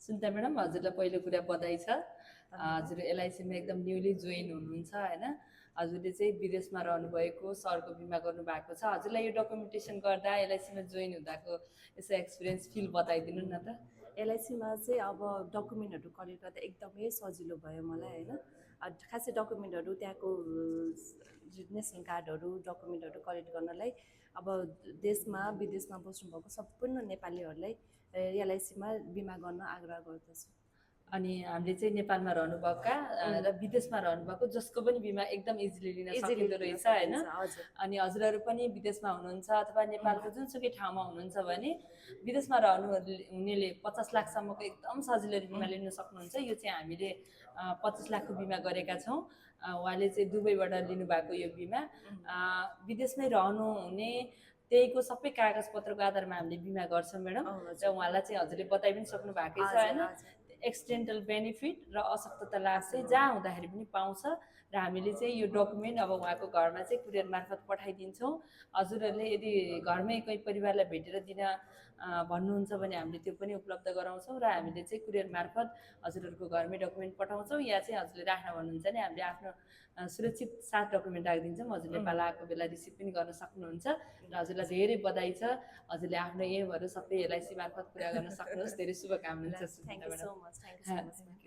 Sunita madam, हजुरलाई पहिलो कुरा बधाई छ। धन्यवाद। हजुर एलआइसीमा एकदम न्युली जोइन हुनुहुन्छ होइन। हजुरले चाहिँ विदेशमा रहनुभएको, सरको बिमा गर्नुभएको छ। हजुरलाई यो डकुमेन्टेसन गर्दा एलआइसीमा जोइन हुँदाको यसो एक्सपिरियन्स फिल बताइदिनु न त। एलआइसीमा चाहिँ अब डकुमेन्टहरू कलेक्ट गर्दा एकदमै सजिलो भयो मलाई होइन। खासै डकुमेन्टहरू त्यहाँको नेसनल कार्डहरू डकुमेन्टहरू कलेक्ट गर्नलाई अब देशमा विदेशमा बस्नुभएको सम्पूर्ण नेपालीहरूलाई एलआइसीमा बिमा गर्न आग्रह गर्दछु। अनि हामीले चाहिँ नेपालमा रहनुभएका र विदेशमा रहनुभएको जसको पनि बिमा एकदम इजिली लिन सकिँदो रहेछ होइन। अनि हजुरहरू पनि विदेशमा हुनुहुन्छ अथवा नेपालको जुनसुकै ठाउँमा हुनुहुन्छ भने विदेशमा रहनु हुनेले 50 लाखसम्मको एकदम सजिलै बिमा लिन सक्नुहुन्छ। यो चाहिँ हामीले 25 लाखको बिमा गरेका छौँ। उहाँले चाहिँ दुबईबाट लिनुभएको यो बिमा विदेशमै रहनुहुने त्यहीको सबै कागजपत्रको आधारमा हामीले बिमा गर्छौँ म्याडम। र उहाँलाई चाहिँ हजुरले बताइ पनि सक्नु भएकै छ होइन। एक्सिडेन्टल बेनिफिट र अशक्तता लाभ चाहिँ जहाँ हुँदाखेरि पनि पाउँछ। र हामीले चाहिँ यो डकुमेन्ट अब उहाँको घरमा चाहिँ कुरियर मार्फत पठाइदिन्छौँ। हजुरहरूले यदि घरमै कोही परिवारलाई भेटेर दिन भन्नुहुन्छ भने हामीले त्यो पनि उपलब्ध गराउँछौँ। र हामीले चाहिँ कुरियर मार्फत हजुरहरूको घरमै डकुमेन्ट पठाउँछौँ। या चाहिँ हजुरले राख्न भन्नुहुन्छ भने हामीले आफ्नो सुरक्षित साथ डकुमेन्ट राखिदिन्छौँ। हजुर नेपाल आएको बेला रिसिभ पनि गर्न सक्नुहुन्छ। र हजुरलाई धेरै बधाई छ। हजुरले आफ्नो एमहरू सबै एलआइसी मार्फत पुरा गर्न सक्नुहोस्। धेरै शुभकामना छ। Thank you so much. Thank you so much.